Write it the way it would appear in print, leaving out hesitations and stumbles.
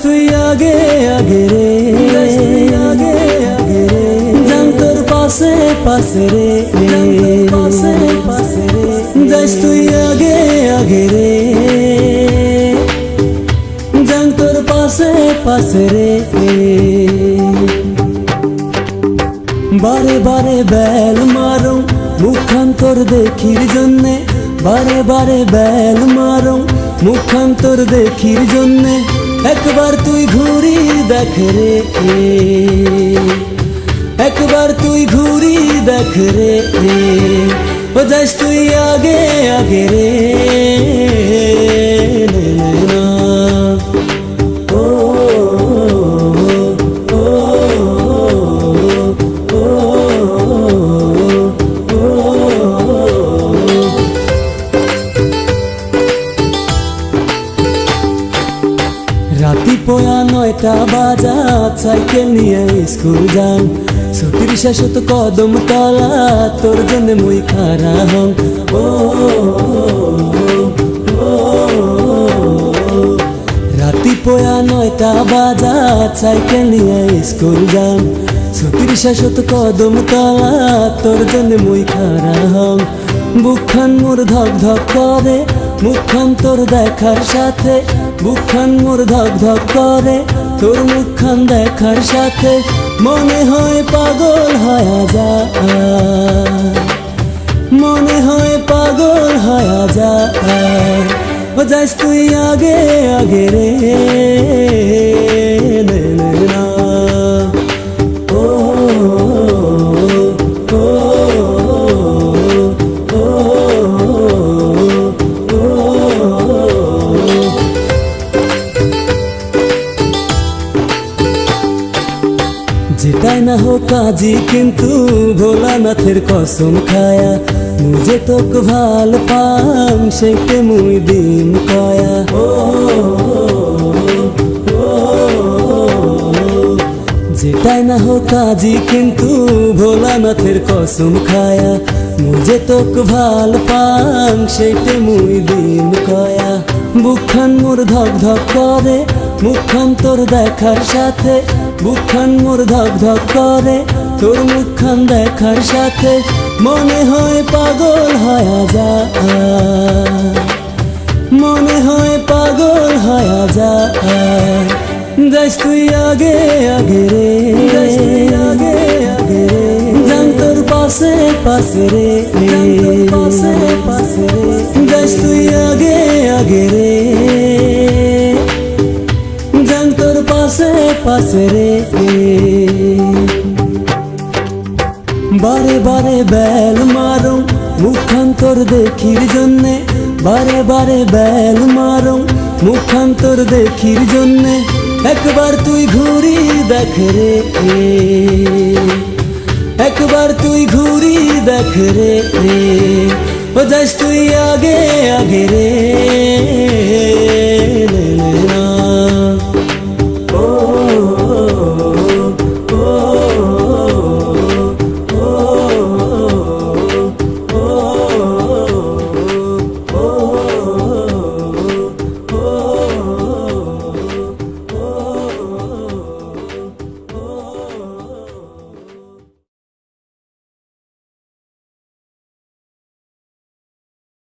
তুই আগে আগে রে, আগে আগে রে, যান তোর পাশে পাশে রে, পাশে পাশে রে, যাস তুই আগে আগে রে, যান তোর পাশে পাশে রে। বারে বারে বেল মারো মুখান্তর দেখির জন্যে, বারে বারে বেল মারো মুখান্তর দেখির জন্যে, একবার তুই ঘুরি দেখ রে, একবার তুই ঘুরি দেখ রে, ও যাস তুই আগে আগে রে, রাতি পোয়া 9টা বাজা, সাইকেল নিয়ে স্কুল যান, ছুটির শেষত কদম তলা, তোর জন্য মুই খারা হং। ও রাতি পোয়া 9টা বাজা, সাইকেল নিয়ে স্কুল যান, ছুটির শেষত কদম তলা, তোর জন্য মুই খারা হং। বুকখান মোর ধক ধক করে মুখখান তোর দেখার সাথে, বুকখান মোর ধক ধক করে তোর মুখখান দেখার সাথে, মনে হয় পাগল হয়ে যায়, মনে হয় পাগল হয়ে যায়, ও যাস তুই আগে আগে রে, না ও যেটাই না হোক কাজী কিন্তু ভোলানাথের কসম খায়া, মুঝে তোকে ভাল পাম সেইটে মুই দিন কয়া। ও যেটাই না হোক কাজী কিন্তু ভোলানাথের কসম খায়া, মুঝে তোকে ভাল পাম সেইটে মুই দিন কয়া। বুকখান মোর ধক ধক করে মুখখান তোর দেখার সাথে, বুকখান মোর ধক ধক করে তোর মুখখান দেখার সাথে, মনে হয় পাগল হয়ে যায়, মনে হয় পাগল হয়ে যায়, যাস তুই আগে আগে রে, আগে আগে রে, যান তোর পাশে পাশে রে, পাশে পাশে রে, যাস তুই আগে আগে রে, যান তোর পাশে পাশে রে। বারে বারে বেল মারো মুখান্তর দেখির জন্যে, বারে বারে বেল মারো মুখান্তর দেখির জন্যে, একবার তুই ঘুরি দেখ রে, একবার তুই ঘুরি দেখ রে, ও যাস তুই আগে আগে রে, না